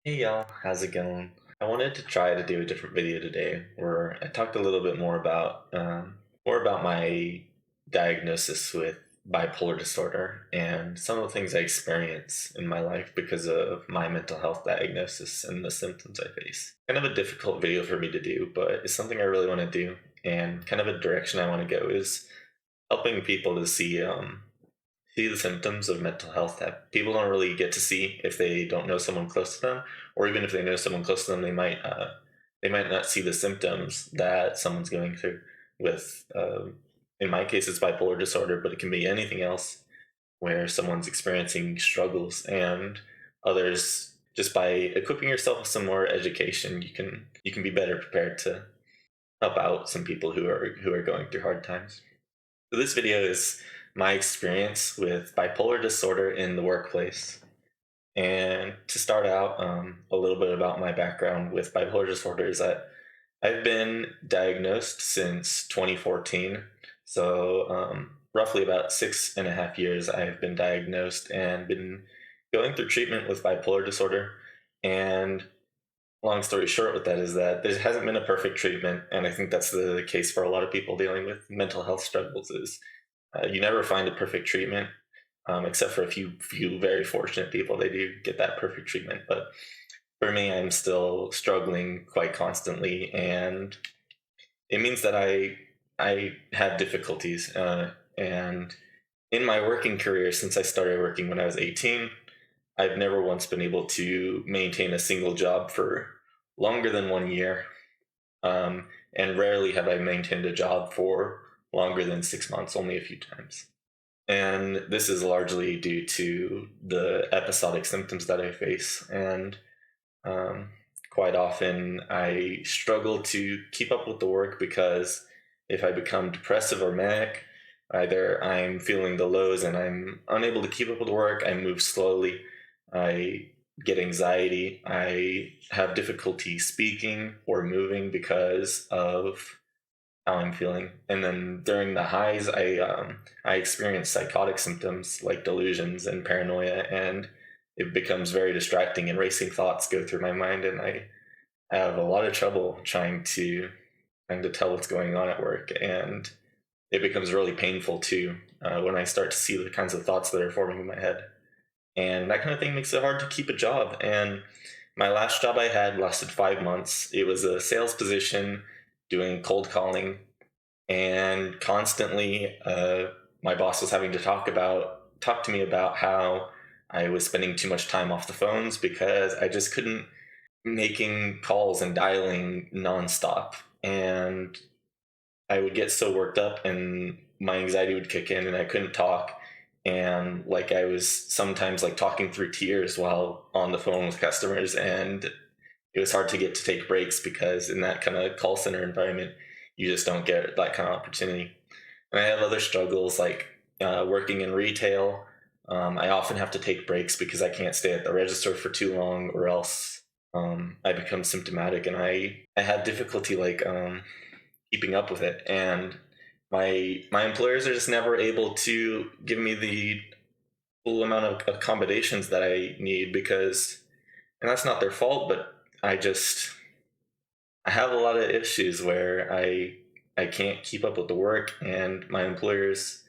Hey y'all, how's it going? I wanted to try to do a different video today where I talked a little bit more about my diagnosis with bipolar disorder and some of the things I experience in my life because of my mental health diagnosis and the symptoms I face. Kind of a difficult video for me to do, but it's something I really want to do, and kind of a direction I want to go is helping people to see the symptoms of mental health that people don't really get to see if they don't know someone close to them, or even if they know someone close to them, they might not see the symptoms that someone's going through. With in my case, it's bipolar disorder, but it can be anything else where someone's experiencing struggles, and others, just by equipping yourself with some more education, you can be better prepared to help out some people who are going through hard times. So this video is my experience with bipolar disorder in the workplace. And to start out, a little bit about my background with bipolar disorder is that I've been diagnosed since 2014. So roughly about 6.5 years, I've been diagnosed and been going through treatment with bipolar disorder. And long story short with that is that there hasn't been a perfect treatment, and I think that's the case for a lot of people dealing with mental health struggles. Is you never find a perfect treatment, except for a few very fortunate people. They do get that perfect treatment, but for me, I'm still struggling quite constantly, and it means that I have difficulties. And in my working career, since I started working when I was 18, I've never once been able to maintain a single job for longer than 1 year. And rarely have I maintained a job for longer than 6 months, only a few times. And this is largely due to the episodic symptoms that I face. And um, quite often I struggle to keep up with the work because if I become depressive or manic, either I'm feeling the lows and I'm unable to keep up with the work, I move slowly, I get anxiety, I have difficulty speaking or moving because of how I'm feeling. And then during the highs, I experience psychotic symptoms like delusions and paranoia, and it becomes very distracting, and racing thoughts go through my mind, and I have a lot of trouble trying to tell what's going on at work, and it becomes really painful too when I start to see the kinds of thoughts that are forming in my head, and that kind of thing makes it hard to keep a job. And my last job I had lasted 5 months. It was a sales position doing cold calling, and constantly my boss was having to talk to me about how I was spending too much time off the phones because I just couldn't making calls and dialing nonstop. And I would get so worked up and my anxiety would kick in and I couldn't talk. And like I was sometimes like talking through tears while on the phone with customers, and it was hard to get to take breaks because in that kind of call center environment, you just don't get that kind of opportunity. And I have other struggles like working in retail. I often have to take breaks because I can't stay at the register for too long, or else I become symptomatic, and I have difficulty like keeping up with it. And my employers are just never able to give me the full amount of accommodations that I need because, and that's not their fault, but I just I have a lot of issues where I can't keep up with the work, and my employers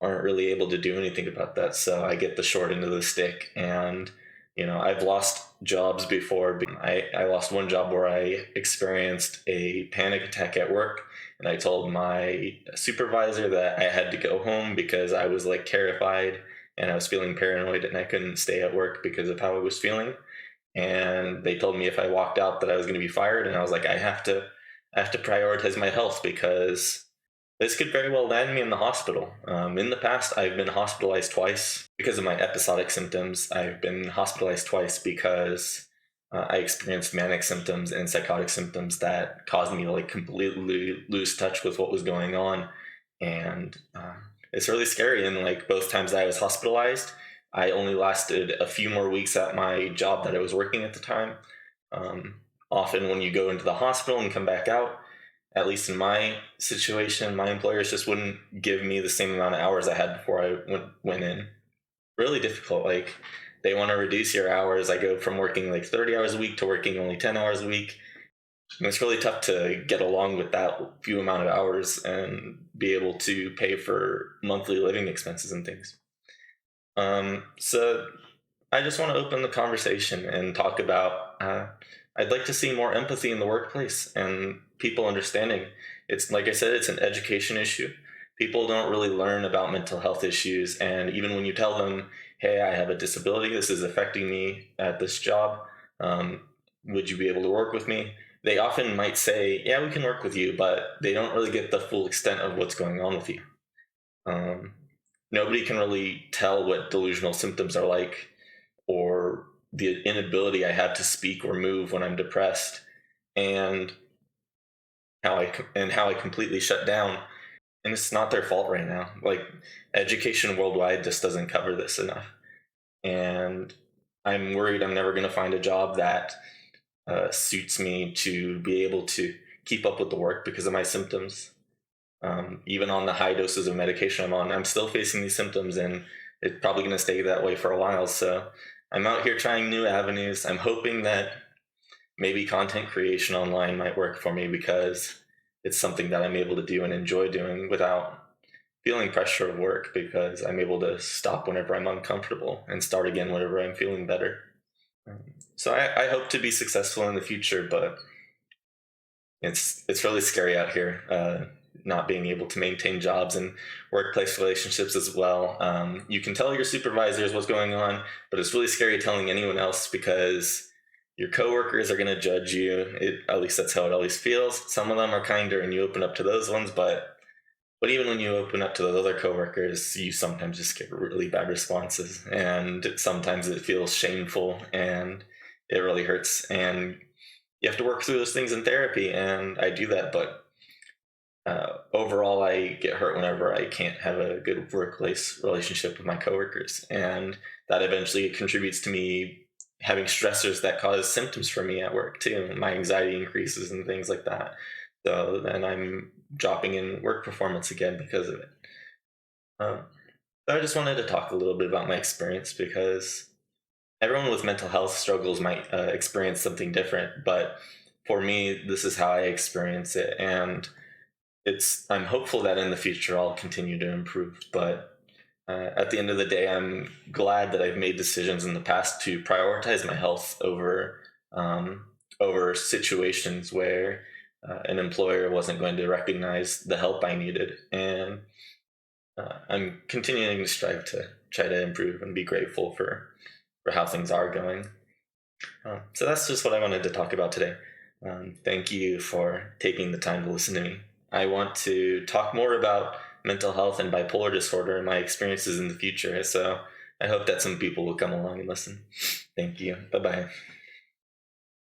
aren't really able to do anything about that. So I get the short end of the stick, and I've lost jobs before. I lost one job where I experienced a panic attack at work, and I told my supervisor that I had to go home because I was like terrified and I was feeling paranoid and I couldn't stay at work because of how I was feeling. And they told me if I walked out that I was going to be fired, and I was like, I have to prioritize my health because this could very well land me in the hospital. In the past, I've been hospitalized twice because of my episodic symptoms. I've been hospitalized twice because I experienced manic symptoms and psychotic symptoms that caused me to like completely lose touch with what was going on. And it's really scary. And like both times I was hospitalized, I only lasted a few more weeks at my job that I was working at the time. Often, when you go into the hospital and come back out, at least in my situation, my employers just wouldn't give me the same amount of hours I had before I went in. Really difficult. Like they want to reduce your hours. I go from working like 30 hours a week to working only 10 hours a week. And it's really tough to get along with that few amount of hours and be able to pay for monthly living expenses and things. So I just want to open the conversation and talk about. I'd like to see more empathy in the workplace and people understanding. It's like I said, it's an education issue. People don't really learn about mental health issues, and even when you tell them, "Hey, I have a disability. This is affecting me at this job. Um, would you be able to work with me?" They often might say, "Yeah, we can work with you," but they don't really get the full extent of what's going on with you. Um, Nobody can really tell what delusional symptoms are like, or the inability I have to speak or move when I'm depressed, and how I completely shut down. And it's not their fault right now. Like, education worldwide just doesn't cover this enough, and I'm worried I'm never going to find a job that suits me to be able to keep up with the work because of my symptoms. Even on the high doses of medication I'm on, I'm still facing these symptoms, and it's probably going to stay that way for a while. So I'm out here trying new avenues. I'm hoping that maybe content creation online might work for me because it's something that I'm able to do and enjoy doing without feeling pressure of work, because I'm able to stop whenever I'm uncomfortable and start again whenever I'm feeling better. So I hope to be successful in the future, but it's really scary out here, not being able to maintain jobs and workplace relationships as well. You can tell your supervisors what's going on, but it's really scary telling anyone else because your coworkers are going to judge you. At least that's how it always feels. Some of them are kinder and you open up to those ones, but even when you open up to those other coworkers, you sometimes just get really bad responses, and sometimes it feels shameful and it really hurts. And you have to work through those things in therapy, and I do that. But overall, I get hurt whenever I can't have a good workplace relationship with my coworkers, and that eventually contributes to me having stressors that cause symptoms for me at work too. My anxiety increases and things like that. So then I'm dropping in work performance again because of it. Um, so I just wanted to talk a little bit about my experience because everyone with mental health struggles might experience something different, but for me, this is how I experience it, and I'm hopeful that in the future I'll continue to improve. But at the end of the day, I'm glad that I've made decisions in the past to prioritize my health um, over situations where an employer wasn't going to recognize the help I needed, and I'm continuing to strive to try to improve and be grateful for how things are going. So that's just what I wanted to talk about today. Thank you for taking the time to listen to me. I want to talk more about mental health and bipolar disorder and my experiences in the future. So I hope that some people will come along and listen. Thank you. Bye bye.